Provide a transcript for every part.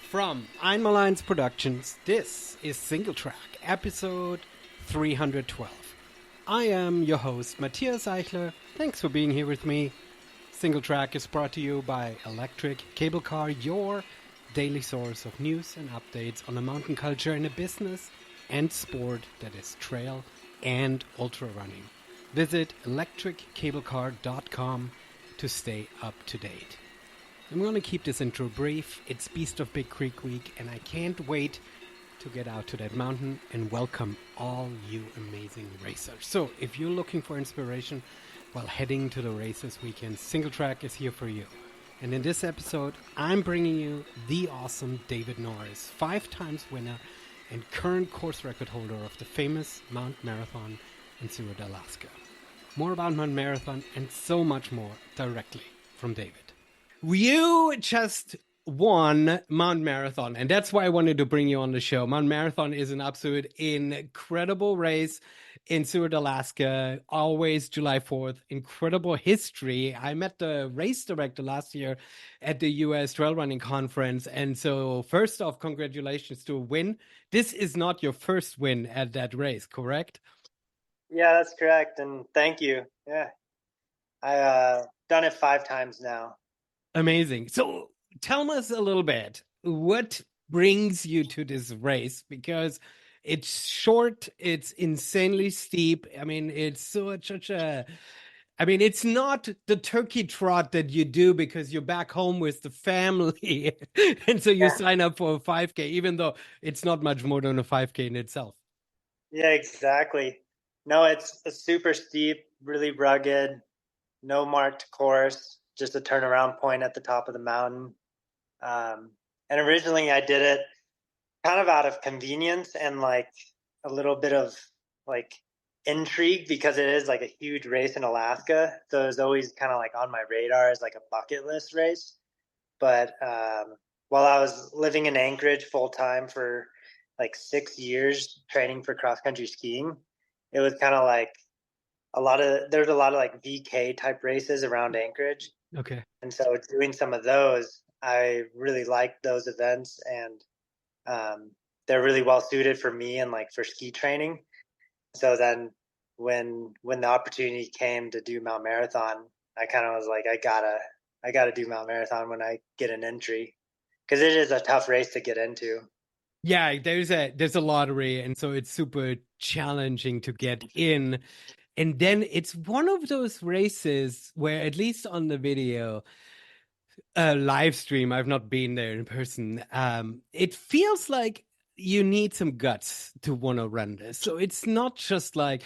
From Einmalines Productions, this is Singletrack, episode 312. I am your host, Matthias Eichler. Thanks for being here with me. Singletrack is brought to you by Electric Cable Car, your daily source of news and updates on the mountain culture in a business and sport that is trail and ultra running. Visit electriccablecar.com to stay up to date. I'm going to keep this intro brief. It's Beast of Big Creek week, and I can't wait to get out to that mountain and welcome all you amazing racers. So if you're looking for inspiration while heading to the race this weekend, Singletrack is here for you. And in this episode, I'm bringing you the awesome David Norris, 5 times winner and current course record holder of the famous Mount Marathon in Seward, Alaska. More about Mount Marathon and so much more directly from David. You just won Mount Marathon, and that's why I wanted to bring you on the show. Mount Marathon is an absolute incredible race in Seward, Alaska, always July 4th. Incredible history. I met the race director last year at the US Trail Running Conference, and so first off, congratulations to a win. This is not your first win at that race, correct? Yeah, that's correct, and thank you. Yeah, I done it 5 times now. Amazing. So tell us a little bit, what brings you to this race? Because it's short, it's insanely steep. I mean, it's such a, it's not the turkey trot that you do because you're back home with the family. And so you sign up for a 5K, even though it's not much more than a 5K in itself. Yeah, exactly. No, it's a super steep, really rugged, no marked course, just a turnaround point at the top of the mountain. And originally I did it kind of out of convenience and like a little bit of like intrigue because it is like a huge race in Alaska. So it was always kind of like on my radar as like a bucket list race. But while I was living in Anchorage full time for like 6 years training for cross country skiing, it was kind of like there's a lot of like VK type races around Anchorage. Okay. And so doing some of those, I really liked those events, and they're really well suited for me and like for ski training. So then when the opportunity came to do Mount Marathon, I kind of was like, I gotta do Mount Marathon when I get an entry, because it is a tough race to get into. Yeah, there's a lottery, and so it's super challenging to get in. And then it's one of those races where, at least on the video live stream, I've not been there in person, it feels like you need some guts to want to run this. So it's not just like,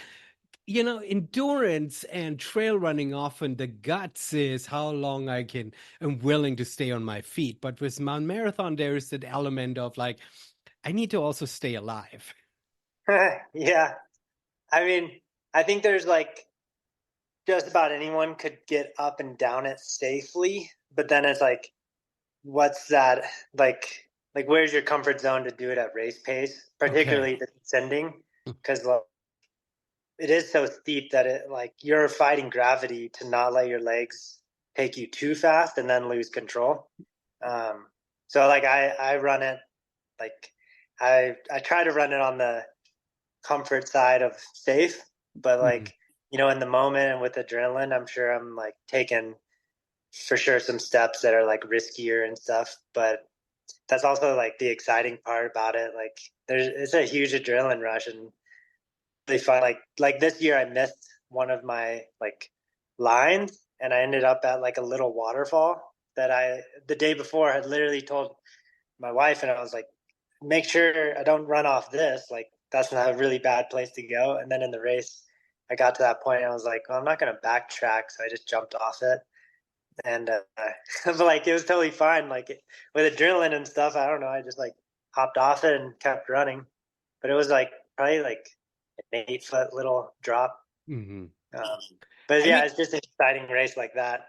endurance and trail running, often the guts is how long am willing to stay on my feet. But with Mount Marathon, there is that element of like, I need to also stay alive. Yeah. I mean, I think there's like just about anyone could get up and down it safely, but then it's like, what's that like where's your comfort zone to do it at race pace, particularly the descending, because it is so steep that it like you're fighting gravity to not let your legs take you too fast and then lose control. So like I run it like I try to run it on the comfort side of safe, but like in the moment and with adrenaline, I'm sure I'm like taking for sure some steps that are like riskier and stuff, but that's also like the exciting part about it. Like it's a huge adrenaline rush, and they find like this year I missed one of my like lines, and I ended up at like a little waterfall that I the day before had literally told my wife, and I was like, make sure I don't run off this, like that's not a really bad place to go. And then in the race I got to that point and I was like, well, I'm not going to backtrack, so I just jumped off it. And but like it was totally fine, like with adrenaline and stuff. I don't know, I just like hopped off it and kept running, but it was like probably like an 8-foot little drop. But yeah, it's just an exciting race like that.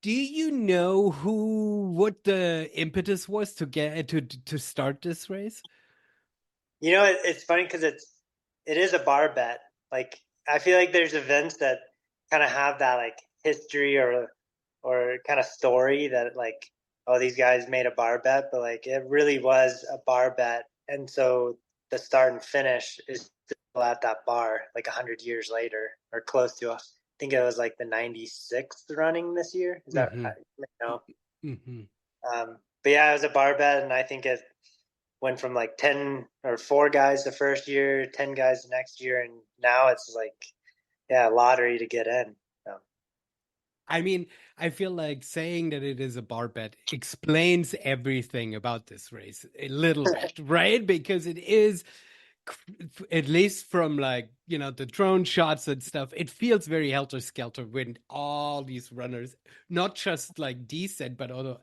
Do you know what the impetus was to get to start this race? It's funny because it is a bar bet. Like I feel like there's events that kind of have that like history or kind of story that like oh, these guys made a bar bet, but like it really was a bar bet. And so the start and finish is still at that bar like 100 years later or close to us. I think it was like the 96th running this year. Is that Mm-hmm. no? Mm-hmm. But yeah, it was a bar bet, and I think it went from like 10 or 4 guys the first year, 10 guys the next year, and now it's like, yeah, lottery to get in. So, I mean, I feel like saying that it is a bar bet explains everything about this race a little bit, right? Because it is, at least from like, the drone shots and stuff, it feels very helter-skelter when all these runners not just like descend, but also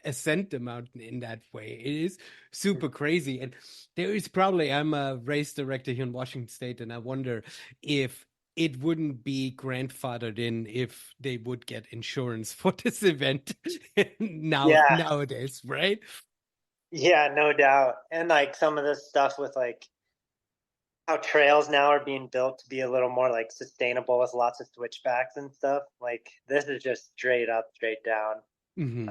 ascend the mountain in that way. It is super crazy. And there is probably, I'm a race director here in Washington State, and I wonder if it wouldn't be grandfathered in if they would get insurance for this event yeah, nowadays, right? yeah, no doubt. And like some of this stuff with like how trails now are being built to be a little more like sustainable with lots of switchbacks and stuff. Like this is just straight up, straight down. Hmm.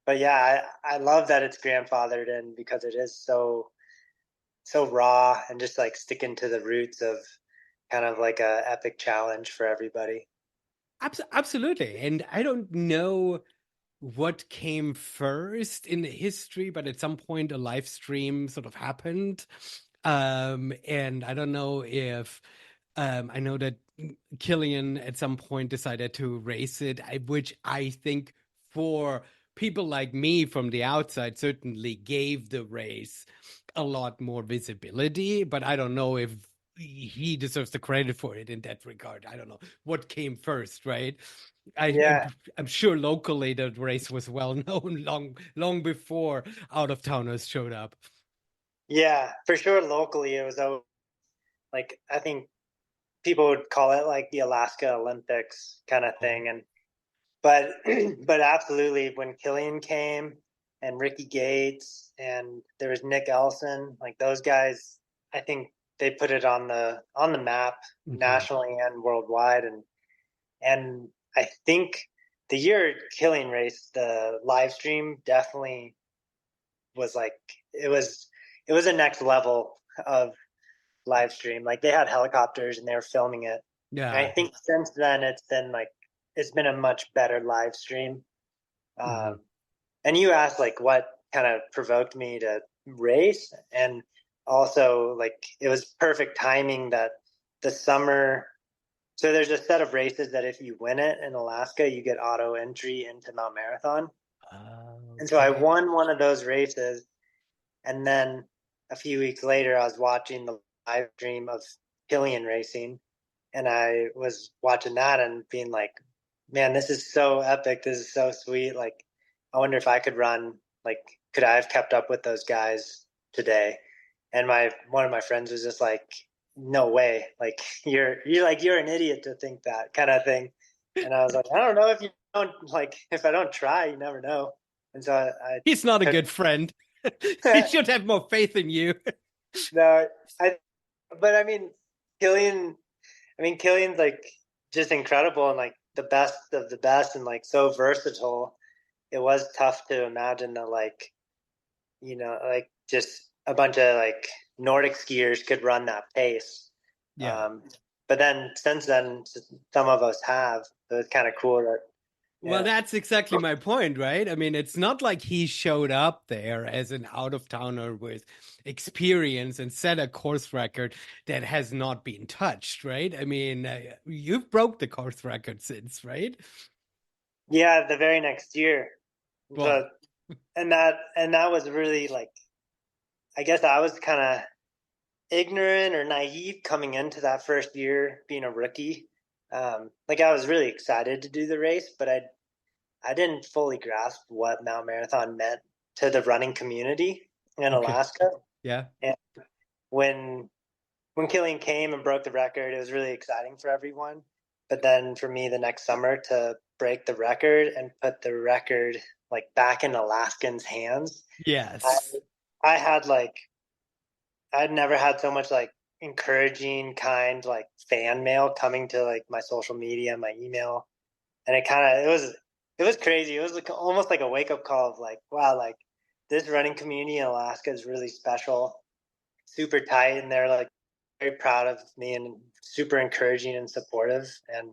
But yeah, I love that it's grandfathered in because it is so raw and just like sticking to the roots of kind of like a epic challenge for everybody. Absolutely. And I don't know what came first in the history, but at some point a live stream sort of happened. And I don't know if I know that Killian at some point decided to race it, which I think for people like me from the outside certainly gave the race a lot more visibility, but I don't know if he deserves the credit for it in that regard. I don't know what came first, right? Yeah, I'm sure locally the race was well known long before out of towners showed up. yeah, for sure. Locally, it was like I think people would call it like the Alaska Olympics kind of Oh. thing, and but but absolutely when Killian came and Ricky Gates and there was Nick Ellison, like those guys, I think they put it on the map Hmm. nationally and worldwide, and I think the year Killian raced, the live stream definitely was like it was it was a next level of live stream. Like they had helicopters and they were filming it. And I Yeah. think since then it's been a much better live stream. Hmm. And you asked like what kind of provoked me to race, and also like it was perfect timing that the summer. So there's a set of races that if you win it in Alaska, you get auto entry into Mount Marathon. And so I Okay. won one of those races, and then a few weeks later, I was watching the live stream of Killian racing, and I was watching that and being like, "Man, this is so epic! This is so sweet! Like, I wonder if I could run. Like, could I have kept up with those guys today?" And my one of my friends was just like, "No way! Like, you're an idiot to think that kind of thing." And I was like, "I don't know if you don't like if I don't try, you never know." And so He's not a good friend. He I should have more faith in you. no, I but Killian's like just incredible and like the best of the best and like so versatile. It was tough to imagine that like, like just a bunch of like Nordic skiers could run that pace. Yeah. Um, but then since then, some of us have. So it's kind of cool that, Well, yeah. that's exactly my point, right? I mean, it's not like he showed up there as an out of towner with experience and set a course record that has not been touched, right? I mean, you've broke the course record since, right? Yeah, the very next year. Well, So, and that was really like, I guess I was kind of ignorant or naive coming into that first year being a rookie. Like I was really excited to do the race, but I didn't fully grasp what Mount Marathon meant to the running community in okay. Alaska. Yeah. And when Killian came and broke the record, it was really exciting for everyone. But then for me, the next summer to break the record and put the record like back in Alaskans' hands, I Yes. I had like I'd never had so much like encouraging, kind, like fan mail coming to like my social media, my email, and it it was crazy. It was like almost like a wake up call of like, wow, like this running community in Alaska is really special, super tight, and they're like very proud of me and super encouraging and supportive. And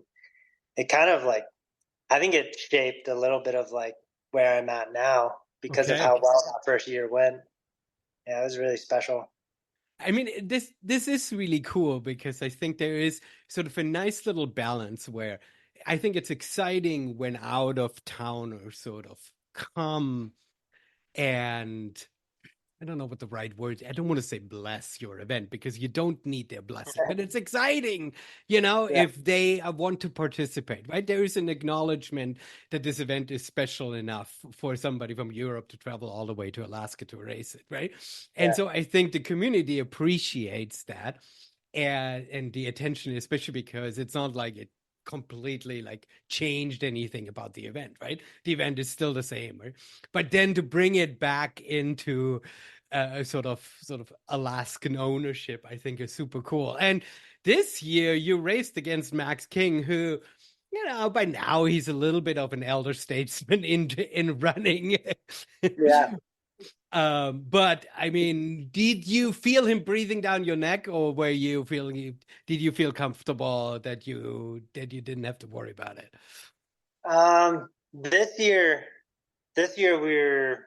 it kind of like, I think it shaped a little bit of like where I'm at now because of Okay. how well that first year went. Yeah, it was really special. I mean, this is really cool because I think there is sort of a nice little balance where I think it's exciting when out of towners sort of come and I don't know what the right word. I don't want to say bless your event because you don't need their blessing, but it's exciting, Yeah, if they want to participate, right? There is an acknowledgement that this event is special enough for somebody from Europe to travel all the way to Alaska to race it, right? And yeah, so I think the community appreciates that and the attention, especially because it's not like it completely like changed anything about the event, right? The event is still the same, right? But then to bring it back into sort of Alaskan ownership, I think is super cool. And this year you raced against Max King, who, by now he's a little bit of an elder statesman in running. yeah. But I mean, did you feel him breathing down your neck, or were you feeling? Did you feel comfortable that you didn't have to worry about it? This year we were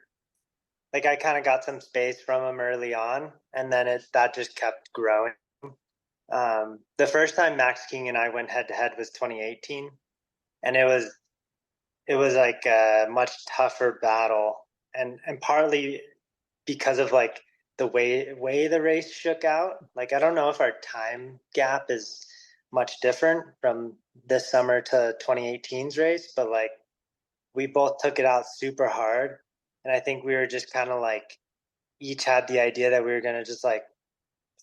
like, I kind of got some space from him early on, and then that just kept growing. The first time Max King and I went head to head was 2018, and it was like a much tougher battle, and partly because of like the way the race shook out. Like I don't know if our time gap is much different from this summer to 2018's race, but like we both took it out super hard, and I think we were just kind of like each had the idea that we were gonna just like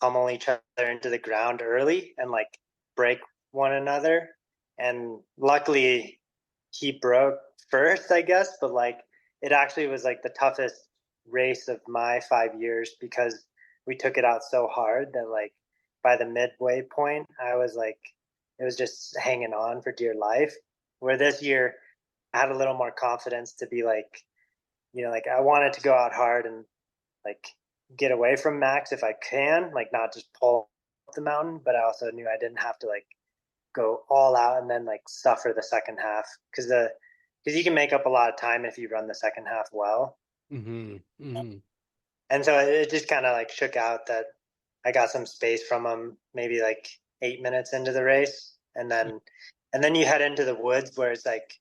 pummel each other into the ground early and like break one another. And luckily, he broke first, I guess, but like it actually was like the toughest race of my 5 years because we took it out so hard that like by the midway point, I was like, it was just hanging on for dear life. Where this year, I had a little more confidence to be like, like I wanted to go out hard and like get away from Max if I can, like not just pull up the mountain, but I also knew I didn't have to like go all out and then like suffer the second half because you can make up a lot of time if you run the second half well. Mm-hmm. Mm-hmm. And so it just kind of like shook out that I got some space from him maybe like 8 minutes into the race, and then you head into the woods where it's like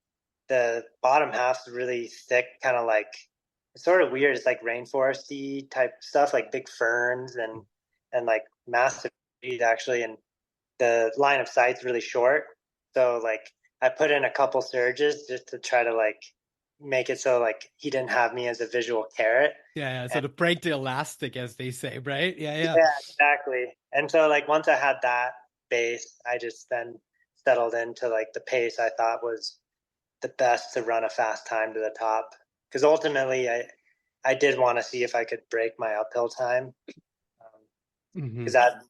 the bottom half's really thick, kind of like it's sort of weird. It's like rainforesty type stuff, like big ferns and like massive trees actually, and the line of sight's really short. So like I put in a couple surges just to try to like make it so like he didn't have me as a visual carrot. Yeah, yeah, And sort of break the elastic, as they say, right? Yeah, yeah. yeah, exactly. And so like once I had that base, I just then settled into like the pace I thought was the best to run a fast time to the top. Because ultimately, I did want to see if I could break my uphill time. Mm-hmm. Because that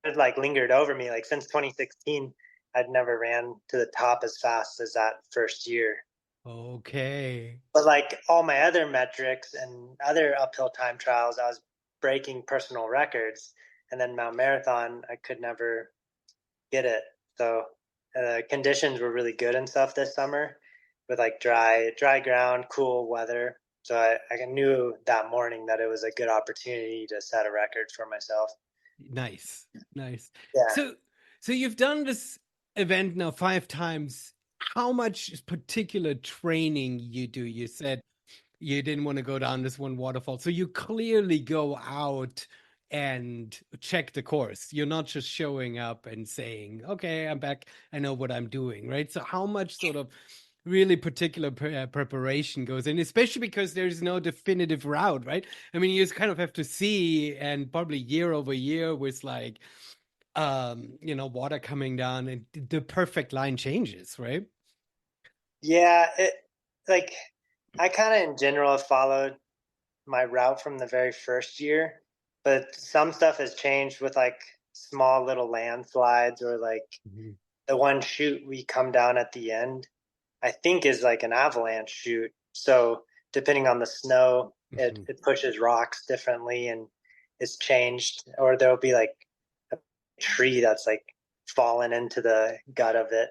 had like lingered over me. Like since 2016, I'd never ran to the top as fast as that first year. Okay. But like all my other metrics and other uphill time trials, I was breaking personal records. And then Mount Marathon, I could never get it. So conditions were really good and stuff this summer with like dry ground, cool weather. So I knew that morning that it was a good opportunity to set a record for myself. Nice, nice. Yeah. So you've done this event now 5 times. How much particular training you do? You said you didn't want to go down this one waterfall. So you clearly go out and check the course. You're not just showing up and saying, okay, I'm back. I know what I'm doing, right? So how much sort of really particular preparation goes in, especially because there's no definitive route, right? I mean, you just kind of have to see, and probably year over year with like, water coming down and the perfect line changes, right? Yeah. Like, I kind of in general followed my route from the very first year, but some stuff has changed with like small little landslides or like Mhm. the one chute we come down at the end. I think is like an avalanche chute. So depending on the snow, Hmm. it pushes rocks differently and it's changed. Or there'll be like a tree that's like fallen into the gut of it.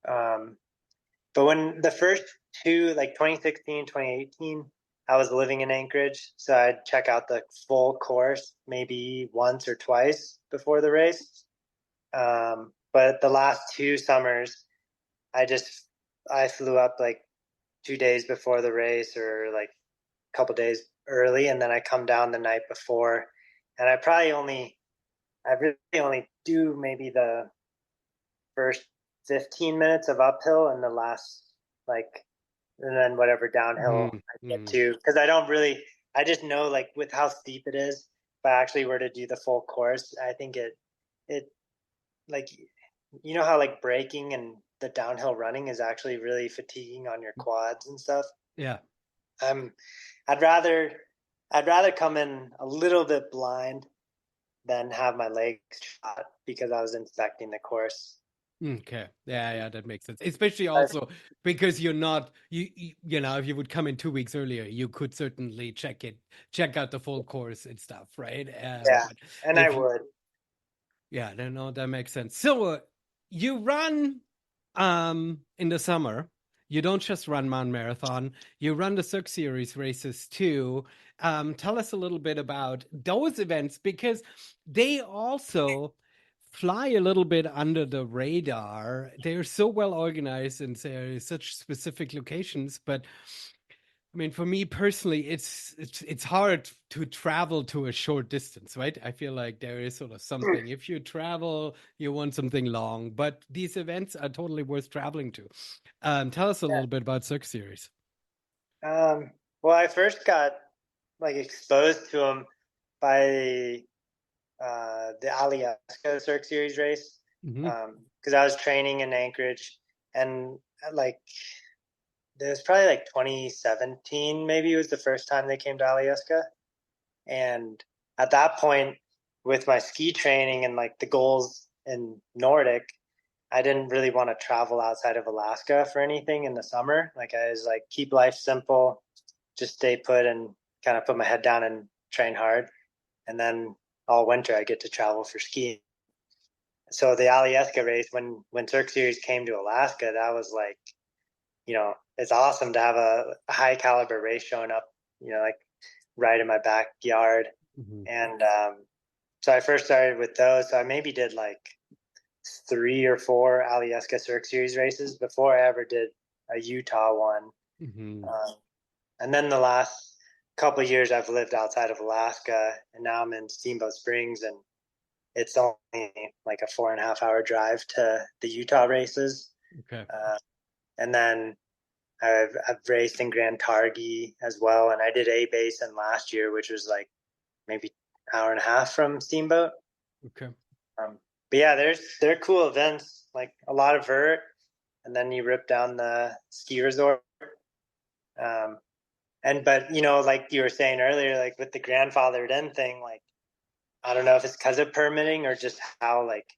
Um, but when the first two, like 2016, 2018, I was living in Anchorage. So I'd check out the full course maybe once or twice before the race. But the last two summers, I just I flew up like 2 days before the race or like a couple days early, and then I come down the night before, and I really only do maybe the first 15 minutes of uphill and the last like and then whatever downhill I get Hmm. to because I just know like with how steep it is. If I actually were to do the full course, I think it like you know how like braking and the downhill running is actually really fatiguing on your quads and stuff. Yeah. I'm I'd rather I'd rather come in a little bit blind than have my legs shot because I was inspecting the course. Okay. Yeah, that makes sense. Especially But also because you're not you know, if you would come in 2 weeks earlier, you could certainly check out the full course and stuff, right? yeah, But and I if you, would. yeah, no, that makes sense. So you run in the summer. You don't just run Mountain Marathon, you run the Cirque Series races too. Tell us a little bit about those events because they also fly a little bit under the radar. They're so well organized and they're such specific locations, but I mean, for me personally, it's hard to travel to a short distance, right? I feel like there is sort of something. If you travel, you want something long, but these events are totally worth traveling to. Tell us a little bit about Cirque Series. Well, I first got like exposed to them by the Alyeska Cirque Series race Hmm. because I was training in Anchorage and like it was probably like 2017 maybe it was the first time they came to Alyeska. And at that point, with my ski training and like the goals in Nordic, I didn't really want to travel outside of Alaska for anything in the summer. Like I was like, keep life simple, just stay put and kind of put my head down and train hard. And then all winter I get to travel for skiing. So the Alyeska race, when Cirque Series came to Alaska, that was like, it's awesome to have a high caliber race showing up, like right in my backyard. Hmm. And so I first started with those. So I maybe did like 3 or 4 Alyeska Cirque Series races before I ever did a Utah one. Hmm. Um, and then the last couple of years, I've lived outside of Alaska, and now I'm in Steamboat Springs, and it's only like a 4.5 hour drive to the Utah races. Okay. Uh, and then I've raced in Grand Targhee as well, and I did A Basin last year, which was like maybe hour and a half from Steamboat. Okay. Um, but yeah, they're cool events, like a lot of vert, and then you rip down the ski resort. Um, and but like you were saying earlier, like with the grandfathered in thing, like I don't know if it's because of permitting or just how like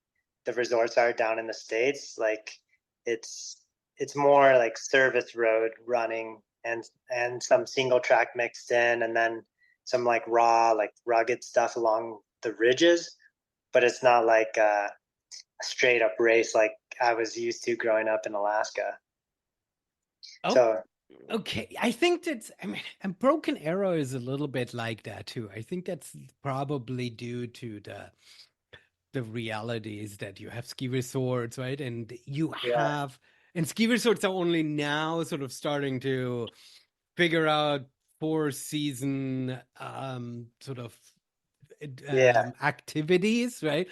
the resorts are down in the States. Like it's it's more like service road running and some single track mixed in, and then some like raw, like rugged stuff along the ridges. But it's not like a straight up race like I was used to growing up in Alaska. Oh, So okay. I think that's, I mean, and Broken Arrow is a little bit like that too. I think that's probably due to the reality is that you have ski resorts, right? And you yeah, have, and ski resorts are only now sort of starting to figure out four season sort of yeah, activities, right?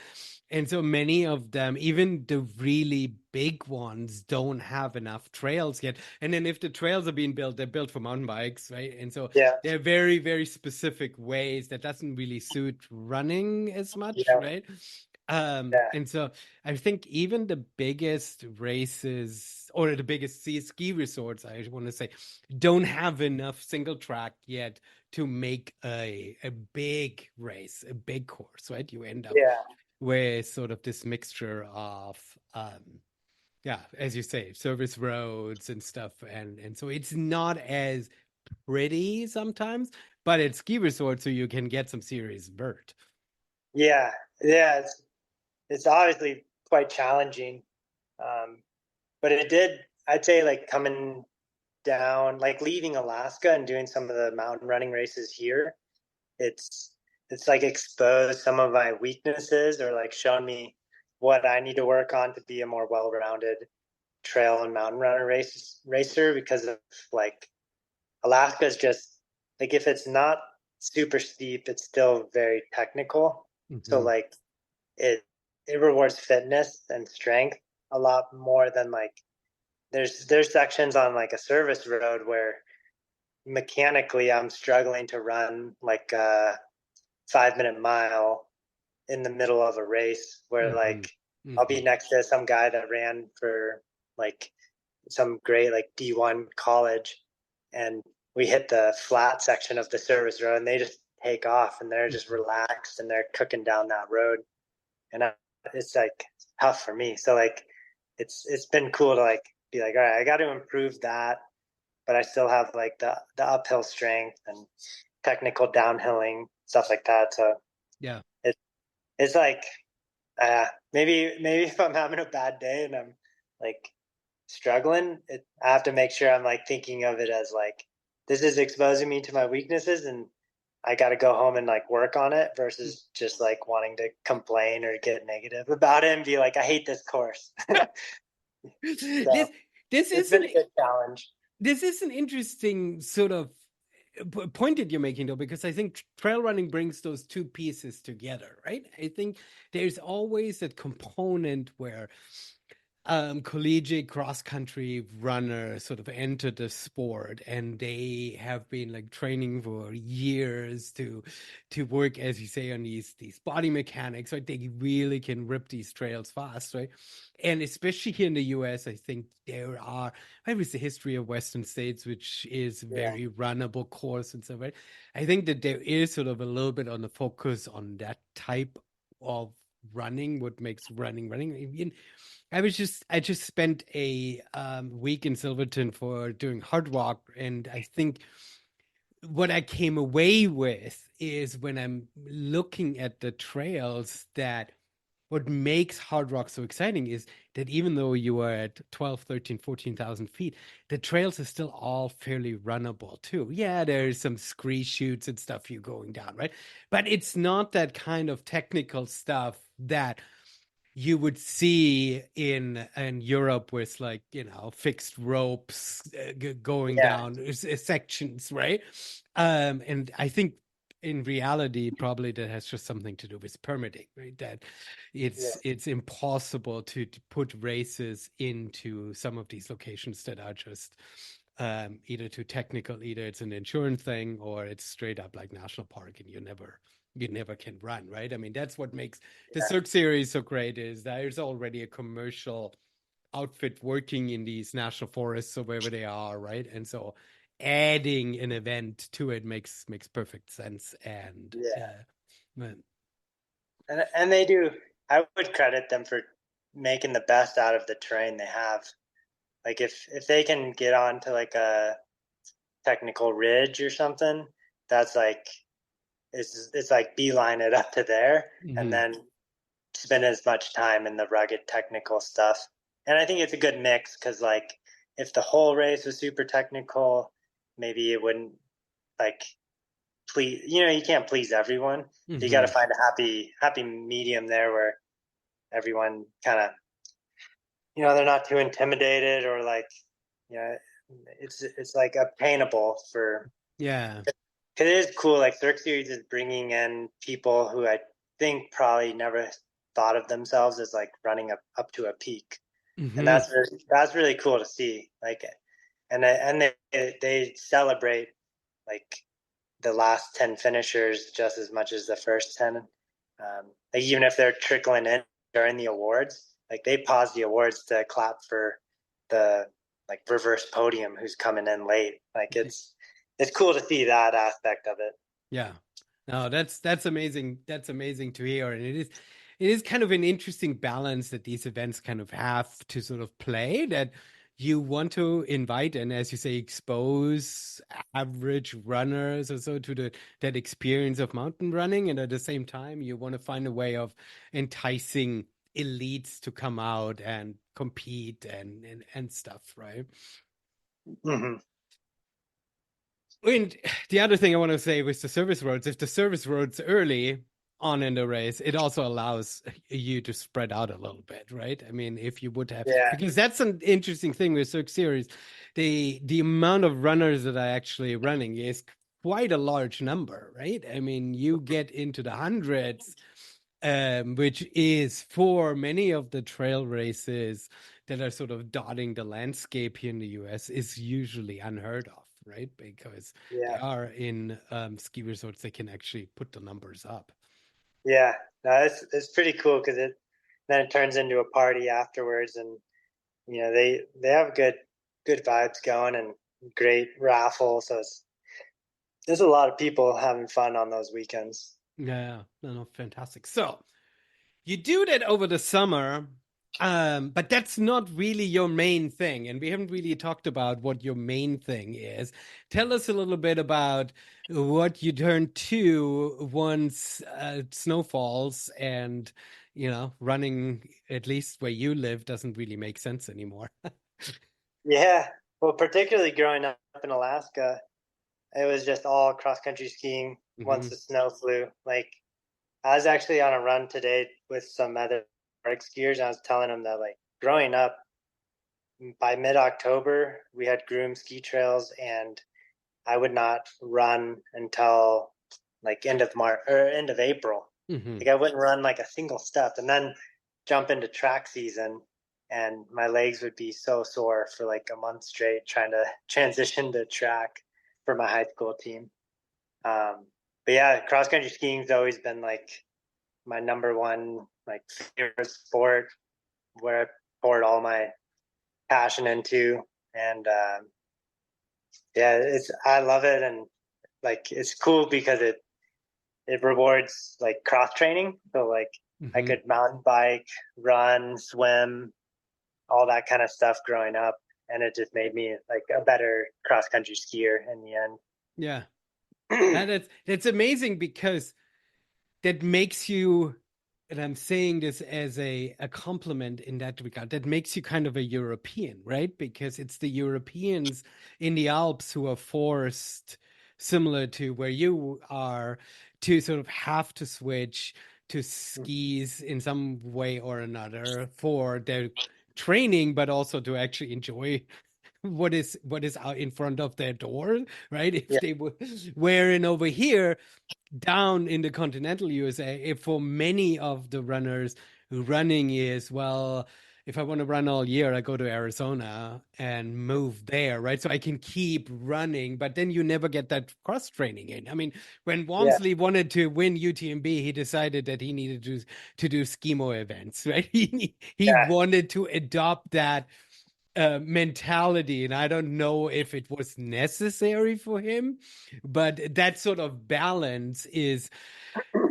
And so many of them, even the really big ones, don't have enough trails yet. And then if the trails are being built, they're built for mountain bikes, right? And so yeah, they're very, very specific ways that doesn't really suit running as much, yeah, right? yeah, And so I think even the biggest races or the biggest ski resorts, I want to say, don't have enough single track yet to make a big race, a big course, right? You end up yeah, with sort of this mixture of Yeah, as you say, service roads and stuff, and so it's not as pretty sometimes, but it's ski resort, so you can get some serious vert. Yeah, yeah, it's obviously quite challenging. Um, but it did, I'd say, like coming down, like leaving Alaska and doing some of the mountain running races here, it's it's like exposed some of my weaknesses or like shown me what I need to work on to be a more well-rounded trail and mountain runner racer because of like Alaska is just like if it's not super steep, it's still very technical. So Hmm. like it it rewards fitness and strength a lot more than like there's sections on like a service road where mechanically I'm struggling to run like a 5 minute mile in the middle of a race where Hmm. like I'll Hmm. be next to some guy that ran for like some great like D1 college and we hit the flat section of the service road and they just take off and they're just Hmm. relaxed and they're cooking down that road and it's like tough for me. So like it's been cool to like be like, all right, I got to improve that, but I still have like the uphill strength and technical downhilling stuff like that. So Yeah. it it's like maybe if I'm having a bad day and I'm like struggling, I have to make sure I'm like thinking of it as like this is exposing me to my weaknesses and I got to go home and like work on it versus just like wanting to complain or get negative about it and be like, I hate this course. This So this it's is been an a good challenge. this is an interesting sort of point that you're making, though, because I think trail running brings those two pieces together, right? I think there's always that component where collegiate cross country runners sort of entered the sport and they have been like training for years to work, as you say, on these body mechanics, right? They really can rip these trails fast, right? And especially here in the US, I think there are, maybe it's the history of Western states, which is Yeah. very runnable course and so, right? I think that there is sort of a little bit on the focus on that type of running, what makes running. I mean, I just spent a week in Silverton for doing hard rock, and I think what I came away with is when I'm looking at the trails that what makes hard rock so exciting is that even though you are at 12, 13, 14,000 feet, the trails are still all fairly runnable too. Yeah, there's some scree shoots and stuff you going down, right? But it's not that kind of technical stuff that you would see in Europe with like fixed ropes going Yeah. down sections, right? And I think in reality probably that has just something to do with permitting, right? That Yeah. it's impossible to put races into some of these locations that are just either too technical, either it's an insurance thing or it's straight up like national park and you never can run, right? I mean, that's what makes the Yeah. Cirque Series so great is there's already a commercial outfit working in these national forests or wherever they are, right? And so adding an event to it makes perfect sense. And Yeah. but- And they do. I would credit them for making the best out of the terrain they have. Like if they can get onto like a technical ridge or something, that's like it's like beeline it up to there and Mhm. then spend as much time in the rugged technical stuff. And I think it's a good mix because like if the whole race was super technical, maybe it wouldn't like please you can't please everyone. So you got to Mhm. find a happy medium there where everyone kind of they're not too intimidated or like you know it's like obtainable for Yeah. because it is cool. Like Cirque Series is bringing in people who I think probably never thought of themselves as like running up to a peak, and Mhm. that's really cool to see. Like, and they celebrate like the last 10 finishers just as much as the first 10. Like even if they're trickling in during the awards, like they pause the awards to clap for the like reverse podium who's coming in late. Like it's cool to see that aspect of it. Yeah. No, that's amazing. That's amazing to hear. And it is kind of an interesting balance that these events kind of have to sort of play, that you want to invite and, as you say, expose average runners or so to that experience of mountain running, and at the same time you want to find a way of enticing elites to come out and compete and stuff, right? Hmm. And the other thing I want to say with the service roads, if the service roads early on in the race, it also allows you to spread out a little bit, right? I mean, if you would have, Yeah. because that's an interesting thing with Cirque Series, the amount of runners that are actually running is quite a large number, right? I mean, you get into the hundreds, which is for many of the trail races that are sort of dotting the landscape here in the US is usually unheard of, right? Because they Yeah. are in ski resorts, they can actually put the numbers up. Yeah. No, it's pretty cool because it turns into a party afterwards, and they have good vibes going and great raffle. So there's a lot of people having fun on those weekends. Yeah, no, no, fantastic. So you do that over the summer, but that's not really your main thing. And we haven't really talked about what your main thing is. Tell us a little bit about what you turn to once snow falls and, running, at least where you live, doesn't really make sense anymore. Yeah. Well, particularly growing up in Alaska, it was just all cross country skiing once Hmm. the snow flew. Like I was actually on a run today with some other Nordic skiers, and I was telling them that like growing up, by mid-October, we had groomed ski trails, and I would not run until like end of March or end of April. Hmm. Like I wouldn't run like a single step, and then jump into track season, and my legs would be so sore for like a month straight trying to transition to track for my high school team. But yeah, cross country skiing's always been like my number one like favorite sport, where I poured all my passion into, and yeah, I love it, and like it's cool because it rewards like cross training. So like I Hmm. could mountain bike, run, swim, all that kind of stuff growing up, and it just made me like a better cross country skier in the Yeah. end. That's amazing because that makes you, and I'm saying this as a compliment in that regard, that makes you kind of a European, right? Because it's the Europeans in the Alps who are forced, similar to where you are, to sort of have to switch to skis in some way or another for their training, but also to actually enjoy what is out in front of their door, right? If Yeah, they were in over here down in the continental USA, if for many of the runners, running is, well, if I want to run all year, I go to Arizona and move there, right? So I can keep running, but then you never get that cross training in. I mean, when yeah, Walmsley wanted to win UTMB, he decided that he needed to do skimo events, right? He yeah, wanted to adopt that mentality, and I don't know if it was necessary for him, but that sort of balance is,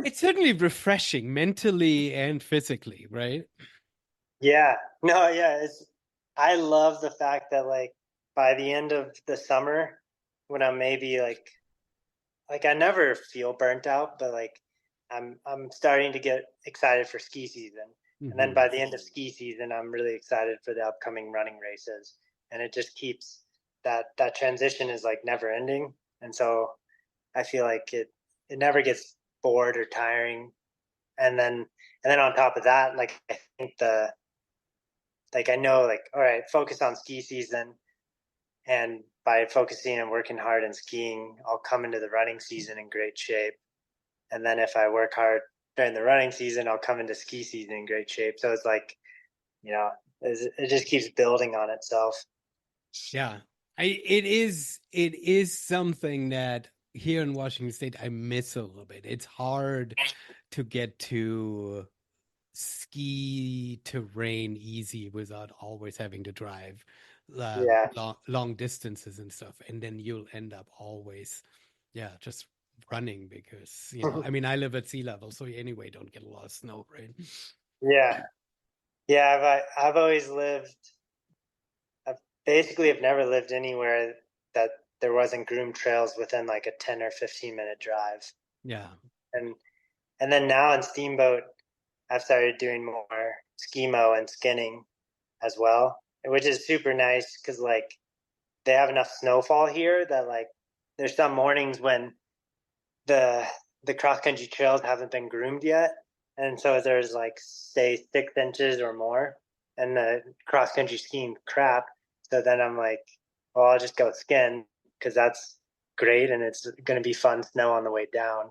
it's certainly refreshing mentally and physically, right? yeah. No, yeah. I love the fact that like by the end of the summer, when I'm maybe like I never feel burnt out, but like I'm starting to get excited for ski season. And then Hmm. by the end of ski season, I'm really excited for the upcoming running races. And it just keeps that transition is like never ending. And so I feel like it never gets bored or tiring. And then on top of that, like I think the like I know like all right, focus on ski season, and by focusing and working hard in skiing, I'll come into the running season in great shape. And then if I work hard during the running season, I'll come into ski season in great shape. So it's like, you know, it just keeps building on itself. Yeah, it is something that here in Washington State I miss a little bit. It's hard to get to ski terrain easy without always having to drive Yeah. long distances and stuff, and then you'll end up always, yeah, just running because, I mean, I live at sea level, so you anyway don't get a lot of snow, right? Yeah. Yeah, I've always lived. I've basically have never lived anywhere that there wasn't groomed trails within like a 10 or 15-minute drive. Yeah. And then now in Steamboat, I've started doing more skimo and skinning as well, which is super nice because like they have enough snowfall here that like there's some mornings when the cross country trails haven't been groomed yet, and so there's like say 6 inches or more, and the cross country skiing crap. So then I'm like, well, I'll just go skin because that's great, and it's going to be fun snow on the way down.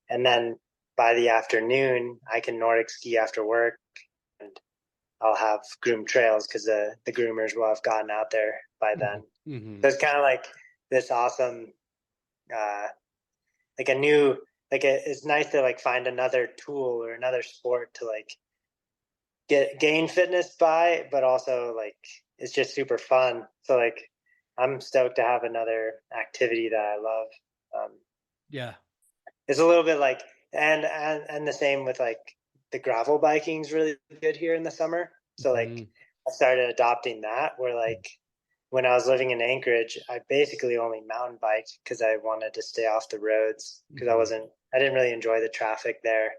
And then by the afternoon, I can Nordic ski after work, and I'll have groomed trails because the groomers will have gotten out there by then. Mm-hmm. So it's kind of like this awesome, uh, like a new, it's nice to like find another tool or another sport to like gain fitness by, but also like it's just super fun. So like I'm stoked to have another activity that I love. Yeah. It's a little bit like, and the same with like the gravel biking is really good here in the summer. So like I started adopting that where like when I was living in Anchorage, I basically only mountain biked because I wanted to stay off the roads because I didn't really enjoy the traffic there.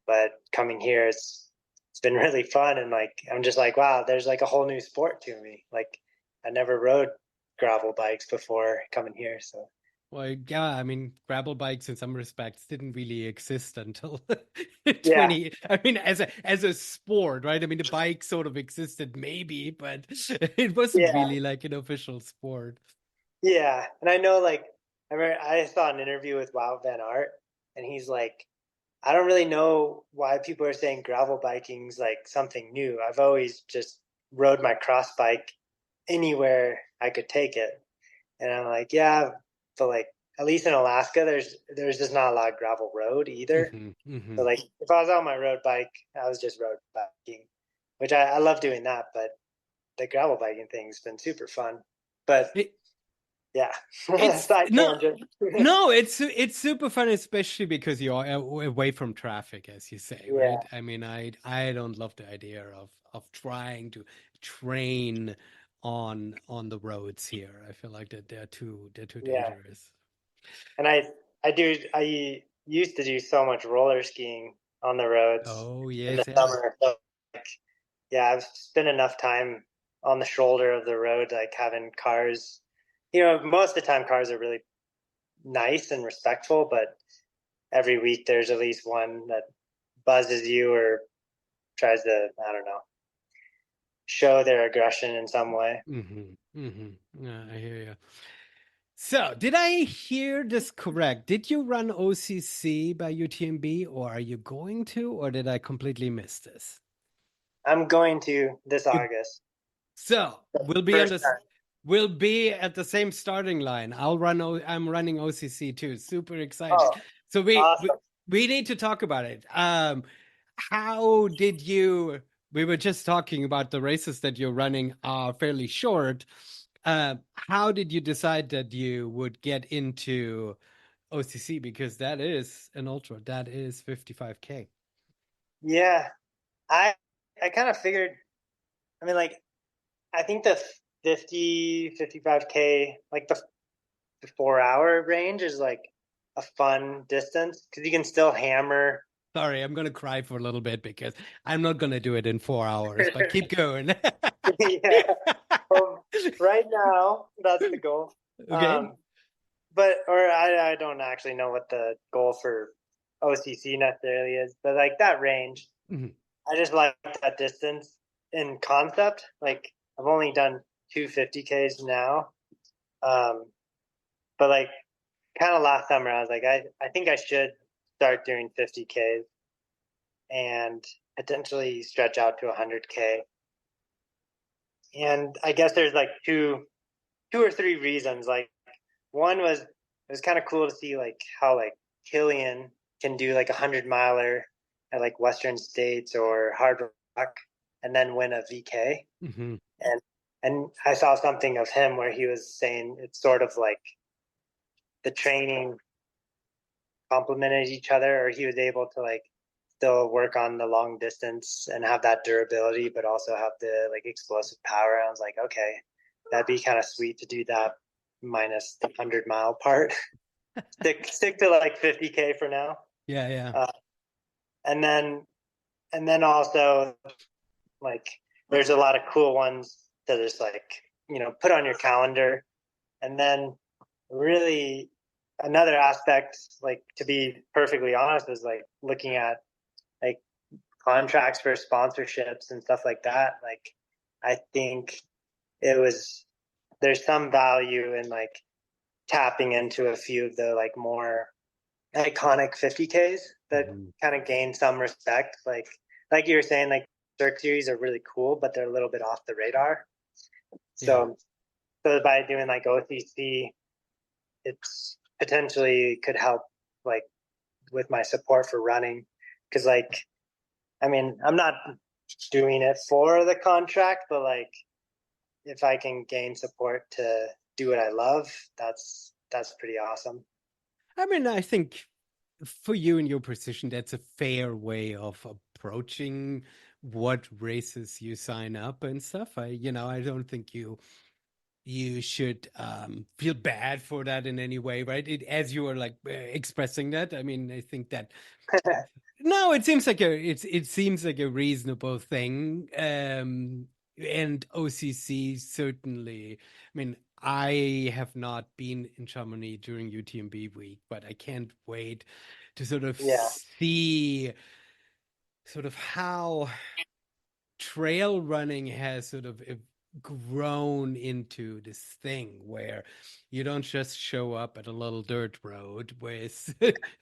But coming here, it's been really fun. And like, I'm just like, wow, there's like a whole new sport to me. Like I never rode gravel bikes before coming here. So. Well, yeah, I mean, gravel bikes in some respects didn't really exist until Yeah. 20. I mean, as a sport, right? I mean, the bike sort of existed maybe, but it wasn't Yeah. really like an official sport. Yeah. And I know like I saw an interview with Wout Van Aert and he's like, I don't really know why people are saying gravel biking's like something new. I've always just rode my cross bike anywhere I could take it. And I'm like, yeah, but like at least in Alaska, there's just not a lot of gravel road either. So like if I was on my road bike, I was just road biking, which I love doing that. But the gravel biking thing's been super fun. But yeah, It's side tangent. no, it's super fun, especially because you're away from traffic, as you say, Yeah, right? I mean, I don't love the idea of trying to train on the roads here. I feel like that they're too yeah. dangerous. And I used to do so much roller skiing on the roads Oh in the yes, yeah. summer. So like, yeah, I've spent enough time on the shoulder of the road, like having cars. Most of the time cars are really nice and respectful, but every week there's at least one that buzzes you or tries to, I don't know, show their aggression in some way. Yeah, I hear you. So, did I hear this correct? Did you run OCC by UTMB, or are you going to, or did I completely miss this? I'm going to this You August. So we'll be on First this. time. We'll be at the same starting line. I'm running OCC too. Super excited. Oh, So awesome. we need to talk about it. How did you? We were just talking about the races that you're running are fairly short. How did you decide that you would get into OCC? Because that is an ultra. That is 55K. Yeah, I I kind of figured. I mean, like I think the 55K, like the 4 hour range is like a fun distance because you can still hammer. Sorry, I'm gonna cry for a little bit because I'm not gonna do it in 4 hours, but keep going. Yeah. Well, right now, that's the goal. Okay. But or I don't actually know what the goal for OCC necessarily is, but like that range, Mhm. I just like that distance in concept. Like I've only done 250Ks now, um, but like kind of last summer, I was like, I think I should start doing 50Ks and potentially stretch out to 100K. And I guess there's like two or three reasons. Like one was it was kind of cool to see like how like Killian can do like 100 miler at like Western States or Hard Rock and then win a VK. Mhm. And I saw something of him where he was saying it's sort of like the training complemented each other, or he was able to like still work on the long distance and have that durability, but also have the like explosive power. I was like, okay, that'd be kind of sweet to do that minus the 100-mile part. stick to like 50K for now. Yeah. And then also like there's a lot of cool ones that is like, put on your calendar. And then really another aspect, like to be perfectly honest, is like looking at like contracts for sponsorships and stuff like that. Like I think there's some value in like tapping into a few of the like more iconic 50Ks that kind of gain some respect. Like you were saying, like Cirque Series are really cool, but they're a little bit off the radar. So by doing like OCC, it's potentially could help like with my support for running. Cause like, I mean, I'm not doing it for the contract, but like if I can gain support to do what I love, that's pretty awesome. I mean, I think for you in your position, that's a fair way of approaching what races you sign up and stuff. I don't think you should feel bad for that in any way, right? As you are like expressing that. I mean, I think that no, it seems like a reasonable thing. And OCC certainly. I mean, I have not been in Chamonix during UTMB week, but I can't wait to sort of Yeah. see sort of how trail running has sort of grown into this thing where you don't just show up at a little dirt road with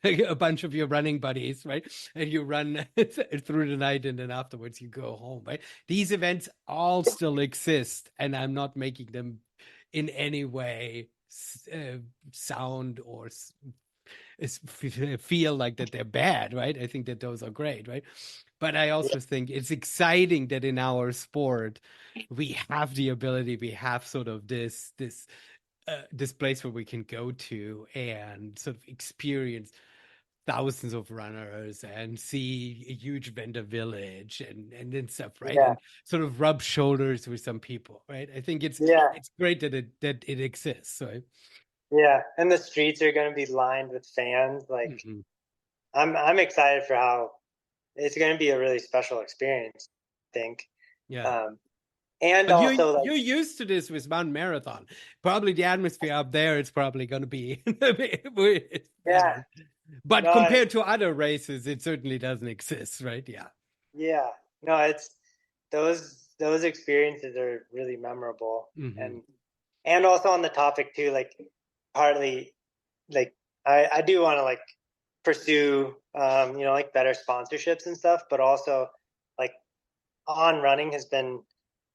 a bunch of your running buddies, right? And you run through the night and then afterwards you go home, right? These events all still exist, and I'm not making them in any way sound or feel like that they're bad, right? I think that those are great, right? But I also think it's exciting that in our sport we have the ability, we have sort of this place where we can go to and sort of experience thousands of runners and see a huge vendor village and then stuff, right? Yeah. And sort of rub shoulders with some people, right? I think it's Yeah. great that it exists, right? Yeah. And the streets are going to be lined with fans. Like I'm excited for how it's going to be a really special experience, I think. Yeah. Um, and But also like, you're used to this with mountain marathon. Probably the atmosphere up there, it's probably going to be it's yeah, better. But no, compared to other races, it certainly doesn't exist, right? Yeah. yeah, no, it's those experiences are really memorable. And also on the topic too, like partly like I do want to like pursue like better sponsorships and stuff, but also like on running has been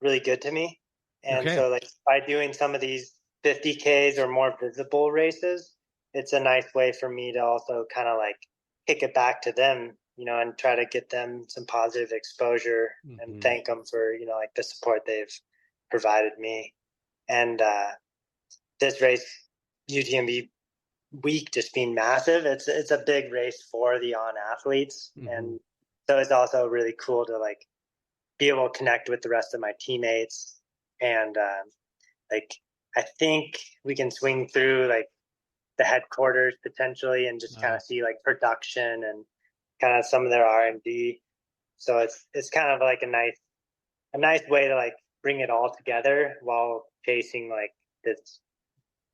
really good to me. And Okay. so like by doing some of these 50Ks or more visible races, it's a nice way for me to also kind of like kick it back to them, and try to get them some positive exposure and thank them for, like the support they've provided me. And this race, UTMB week just being massive, it's a big race for the on athletes. And so it's also really cool to like be able to connect with the rest of my teammates. And like I think we can swing through like the headquarters potentially and just kind of see like production and kind of some of their R&D. So it's kind of like a nice way to like bring it all together while chasing like this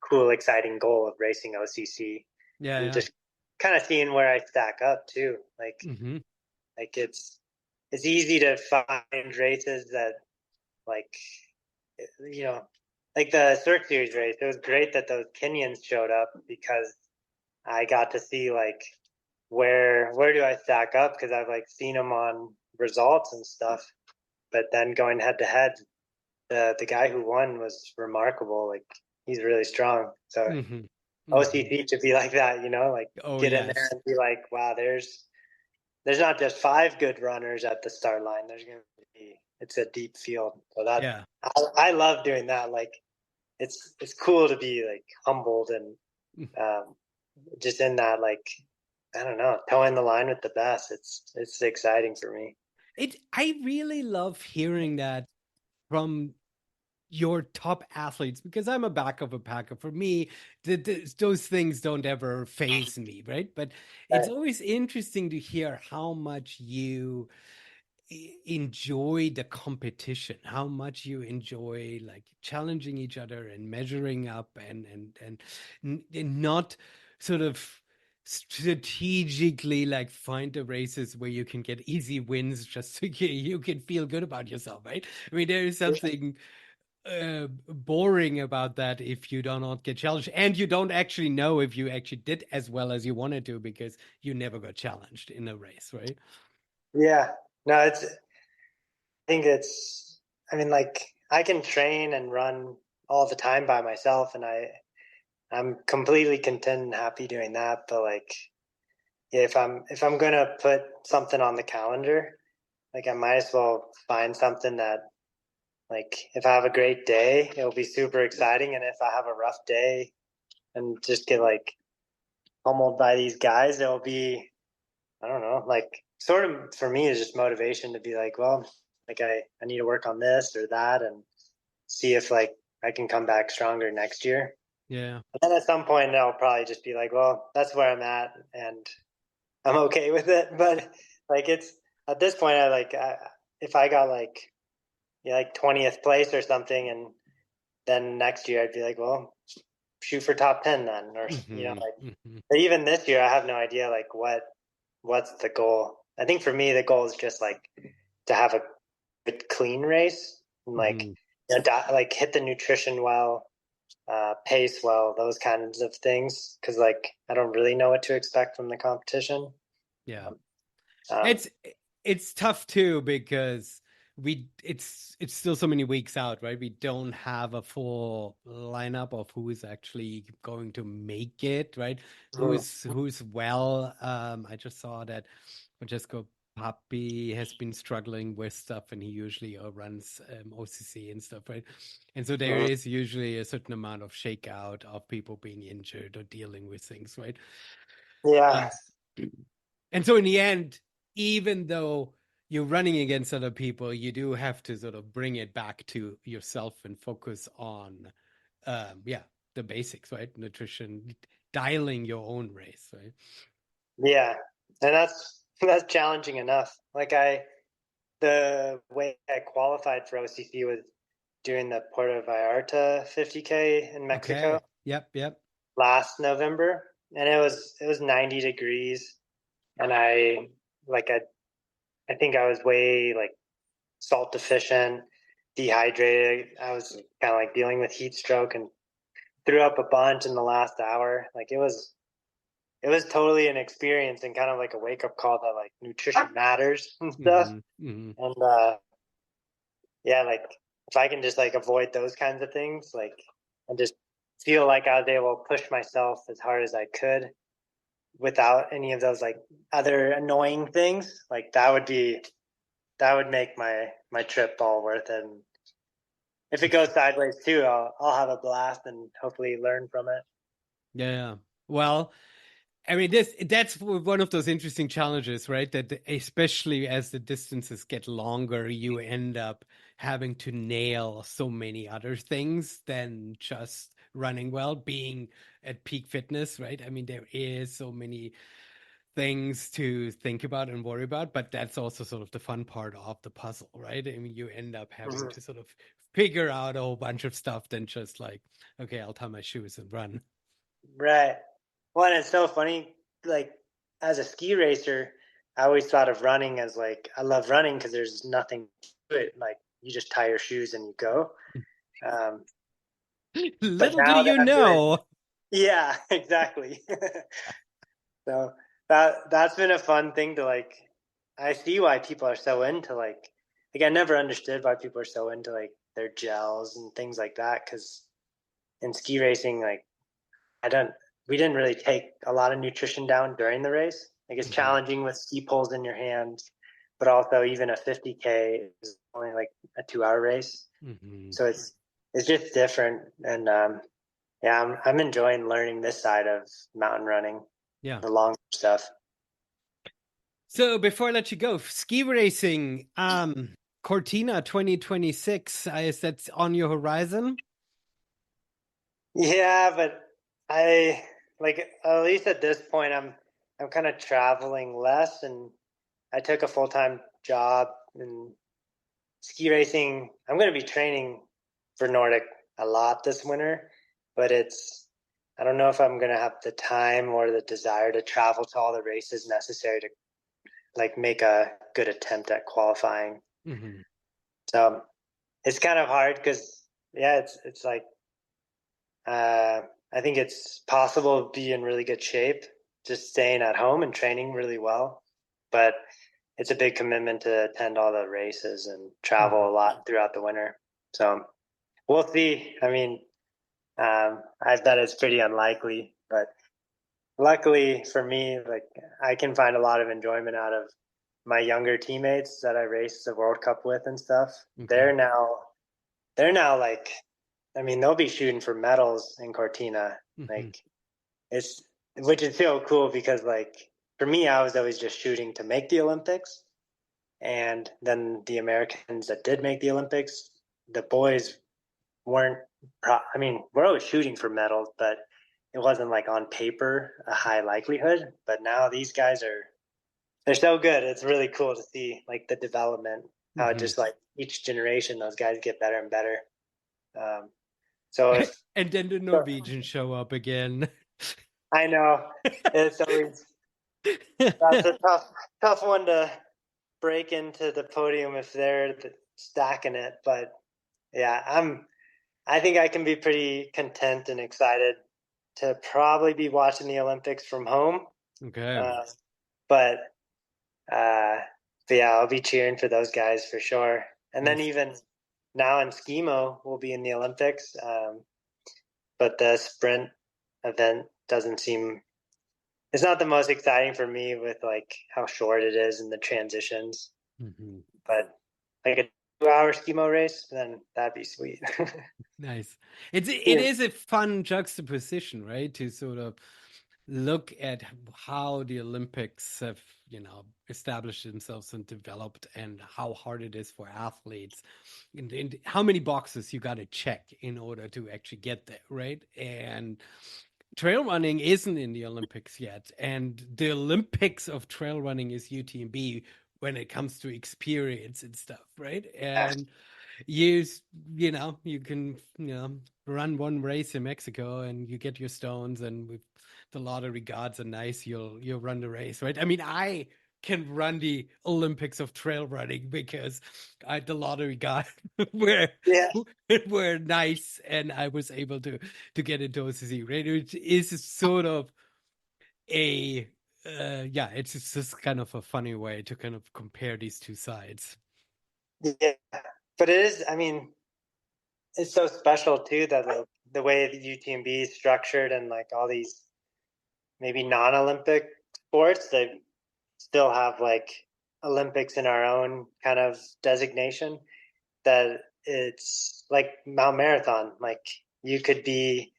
cool, exciting goal of racing OCC. And just kind of seeing where I stack up too. Like it's easy to find races that like, like the Cirque Series race. It was great that those Kenyans showed up because I got to see like where do I stack up, because I've like seen them on results and stuff. But then going head to head, the guy who won was remarkable. Like he's really strong. So OCC should be like that, like get in there and be like, wow, there's not just 5 good runners at the start line. There's going to be, it's a deep field. So that I love doing that. Like it's cool to be like humbled and just in that like I don't know, toeing the line with the best. It's exciting for me. I really love hearing that from your top athletes, because I'm a back of a packer. For me, those things don't ever phase me, right? But it's Right. always interesting to hear how much you enjoy the competition, how much you enjoy like challenging each other and measuring up, and not sort of strategically like find the races where you can get easy wins just so you can feel good about yourself, right? I mean, there is something boring about that if you do not get challenged, and you don't actually know if you actually did as well as you wanted to because you never got challenged in a race, right? Yeah. No, I think I mean, like, I can train and run all the time by myself, and I'm completely content and happy doing that. But like, yeah, if I'm gonna put something on the calendar, like, I might as well find something that, like, if I have a great day, it'll be super exciting, and if I have a rough day and just get like pummeled by these guys, it'll be, I don't know, like, sort of for me is just motivation to be like, well, like, I need to work on this or that and see if like I can come back stronger next year. Yeah. But then at some point I'll probably just be like, well, that's where I'm at and I'm okay with it. But like, it's at this point, if I got like, yeah, like 20th place or something, and then next year I'd be like, well, shoot for top 10 then, or Hmm. like, Hmm. but even this year I have no idea like what's the goal. I think for me the goal is just like to have a good clean race and like, Hmm. like hit the nutrition well, pace well, those kinds of things. Because like I don't really know what to expect from the competition. Yeah. Um, It's it's tough too because it's still so many weeks out, right? We don't have a full lineup of who is actually going to make it, right? Who's well. I just saw that Francesco Papi has been struggling with stuff, and he usually runs OCC and stuff, right? And so there is usually a certain amount of shakeout of people being injured or dealing with things, right? yeah, Uh, and so in the end, even though you're running against other people, you do have to sort of bring it back to yourself and focus on, yeah, the basics, right? Nutrition, dialing your own race, right? yeah, and that's challenging enough. Like the way I qualified for OCC was doing the Puerto Vallarta 50K in Mexico Okay. Yep. Yep. last November, and it was 90 degrees, and like I think I was way like salt deficient, dehydrated. I was kind of like dealing with heat stroke and threw up a bunch in the last hour. Like it was totally an experience and kind of like a wake up call that like nutrition matters and stuff. Hmm. Hmm. And yeah, like if I can just like avoid those kinds of things, like, and just feel like I was able to push myself as hard as I could without any of those like other annoying things, like that would make my trip all worth it. And if it goes sideways too, I'll have a blast and hopefully learn from it. Yeah. Well, I mean, that's one of those interesting challenges, right? That especially as the distances get longer, you end up having to nail so many other things than just running well, being at peak fitness, right? I mean, there is so many things to think about and worry about, but that's also sort of the fun part of the puzzle, right? I mean, you end up having Mhm. to sort of figure out a whole bunch of stuff than just like, okay, I'll tie my shoes and run. Right. Well, and it's so funny. Like, as a ski racer, I always thought of running as like, I love running because there's nothing to it. Like, you just tie your shoes and you go. Um, but Little do now that you I'm doing, know. yeah, exactly. So that's been a fun thing to like. I see why people are so into like I never understood why people are so into like their gels and things like that. Because in ski racing, like, I don't we didn't really take a lot of nutrition down during the race. Like, it's Hmm. challenging with ski poles in your hands, but also even a 50K is only like a 2 hour race, Hmm. so it's just different. And yeah, I'm enjoying learning this side of mountain running, Yeah. the long stuff. So before I let you go, ski racing, Cortina 2026, is that on your horizon? Yeah, but I like at least at this point I'm kind of traveling less, and I took a full-time job in ski racing. I'm going to be training for Nordic a lot this winter, but I don't know if I'm going to have the time or the desire to travel to all the races necessary to like make a good attempt at qualifying. Hmm. So it's kind of hard because yeah, it's like I think it's possible to be in really good shape just staying at home and training really well, but it's a big commitment to attend all the races and travel a lot throughout the winter. So we'll see. I mean, I bet it's pretty unlikely, but luckily for me, like I can find a lot of enjoyment out of my younger teammates that I raced the World Cup with and stuff. Okay. They're now like, I mean, they'll be shooting for medals in Cortina. Hmm. Like it's, which is so cool because like for me, I was always just shooting to make the Olympics. And then the Americans that did make the Olympics, the boys weren't, I mean, we're always shooting for medals, but it wasn't like on paper a high likelihood. But now these guys they're so good. It's really cool to see like the development, how it Hmm. just like each generation, those guys get better and better. Um, so if And then the Norwegians show up again. I know it's always that's a tough one to break into the podium if they're stacking it. But yeah, I think I can be pretty content and excited to probably be watching the Olympics from home. Okay. Uh, but uh, but yeah, I'll be cheering for those guys for sure. And then Nice. even now in skimo, we'll be in the Olympics. But the sprint event doesn't seem it's not the most exciting for me with like how short it is and the transitions. Hmm. But like a 2 hour skimo race, then that'd be sweet. Nice. It Yeah. is a fun juxtaposition, right? To sort of look at how the Olympics have, established themselves and developed, and how hard it is for athletes, and how many boxes you got to check in order to actually get there, right? And trail running isn't in the Olympics yet, and the Olympics of trail running is UTMB when it comes to experience and stuff, right? And you you can run one race in Mexico and you get your stones, and with the lottery gods are nice, you'll run the race, right? I mean, I can run the Olympics of trail running because the lottery god were Yeah. were nice, and I was able to get into OCC, right? Which is sort of a yeah, it's just kind of a funny way to kind of compare these two sides. Yeah. But it is, I mean, it's so special too that like the way the UTMB is structured and like all these maybe non-Olympic sports that still have like Olympics in our own kind of designation, that it's like Mount Marathon. Like you could be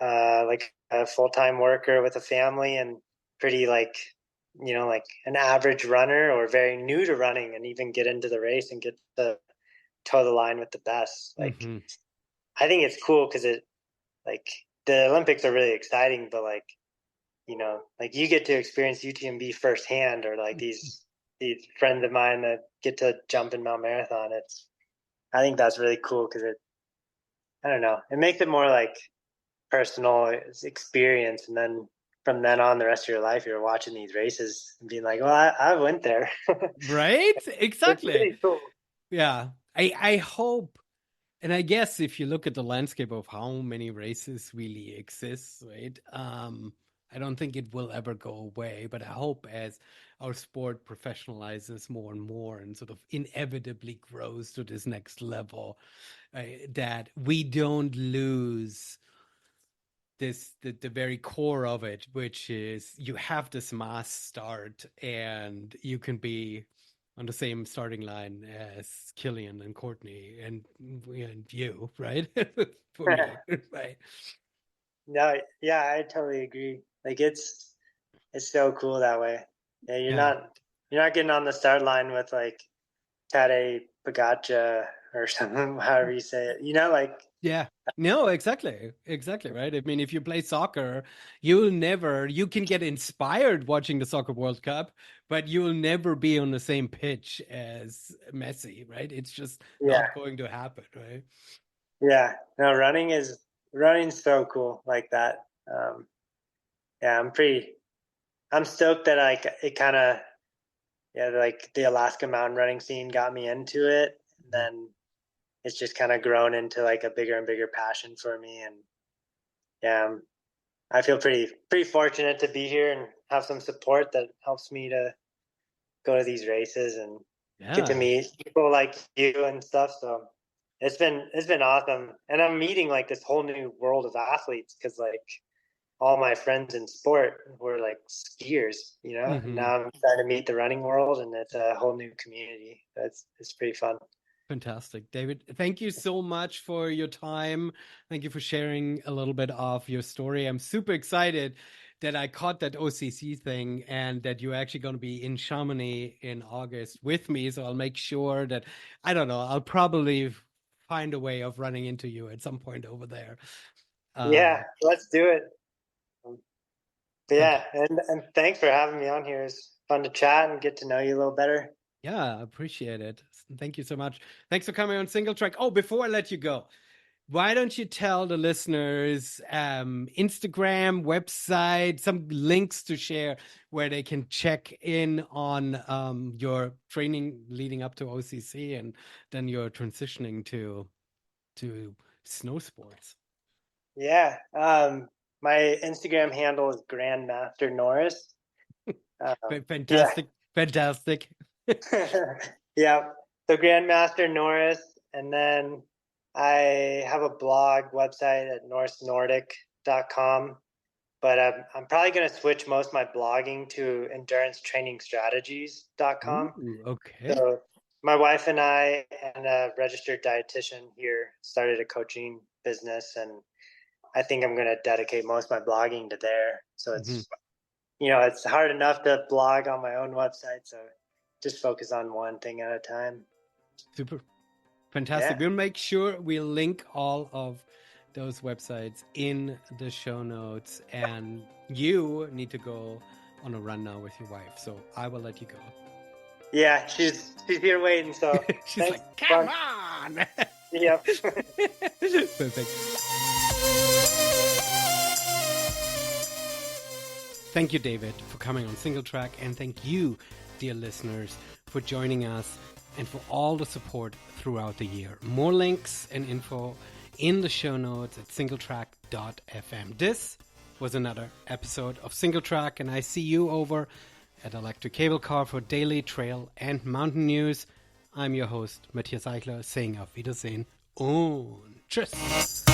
like a full-time worker with a family and pretty like like an average runner or very new to running and even get into the race and get the toe the line with the best. Like Hmm. I think it's cool because it like the Olympics are really exciting, but like like you get to experience UTMB firsthand, or like these friends of mine that get to jump in Mount Marathon. I think that's really cool because I don't know, it makes it more like personal experience, and then from then on, the rest of your life, you're watching these races and being like, well, I went there. Right? It's Exactly. pretty cool. Yeah. I hope, and I guess if you look at the landscape of how many races really exist, right? I don't think it will ever go away, but I hope as our sport professionalizes more and more and sort of inevitably grows to this next level, that we don't lose the very core of it, which is you have this mass start and you can be on the same starting line as Killian and Courtney and you, right? For me, right? No, yeah, I totally agree. Like it's so cool that way. Yeah, you're Yeah. not. you're not getting on the start line with like Tadej Pogačar or something, however you say it. Like Yeah. No, exactly. Exactly, right? I mean, if you play soccer, you can get inspired watching the Soccer World Cup, but you'll never be on the same pitch as Messi, right? It's just yeah, not going to happen, right? yeah. No, running's so cool like that. Yeah, I'm stoked that it kind of, yeah, like the Alaska mountain running scene got me into it. And then it's just kind of grown into like a bigger and bigger passion for me. And yeah, I feel pretty fortunate to be here and have some support that helps me to go to these races and get to Yeah. meet people like you and stuff. So it's been awesome. And I'm meeting like this whole new world of athletes because like all my friends in sport were like skiers, and Hmm. now I'm starting to meet the running world, and it's a whole new community. It's pretty fun. Fantastic. David, thank you so much for your time. Thank you for sharing a little bit of your story. I'm super excited that I caught that OCC thing and that you're actually going to be in Chamonix in August with me. So I'll make sure that, I don't know, I'll probably find a way of running into you at some point over there. Yeah, let's do it. But yeah, Fantastic. and thanks for having me on here. It's fun to chat and get to know you a little better. Yeah, I appreciate it. Thank you so much. Thanks for coming on Singletrack. Oh, before I let you go, why don't you tell the listeners Instagram, website, some links to share where they can check in on your training leading up to OCC and then you're transitioning to snow sports. Yeah, my Instagram handle is Grandmaster Norris. Yeah, Fantastic, fantastic. yeah. So Grandmaster Norris, and then I have a blog website at norrisnordic.com. But I'm probably going to switch most of my blogging to endurancetrainingstrategies.com. Ooh, okay. So my wife and I and a registered dietitian here started a coaching business, and I think I'm going to dedicate most of my blogging to there. So Mhm. it's hard enough to blog on my own website, so just focus on one thing at a time. Super. Fantastic. Yeah. We'll make sure we link all of those websites in the show notes. And you need to go on a run now with your wife. So I will let you go. Yeah, she's here waiting, so She's thanks. like, come on. Yep. Perfect. Thank you, David, for coming on Singletrack. And thank you, dear listeners, for joining us and for all the support throughout the year. More links and info in the show notes at singletrack.fm. This was another episode of Singletrack, and I see you over at Electric Cable Car for daily trail and mountain news. I'm your host, Matthias Eichler, saying auf Wiedersehen und tschüss.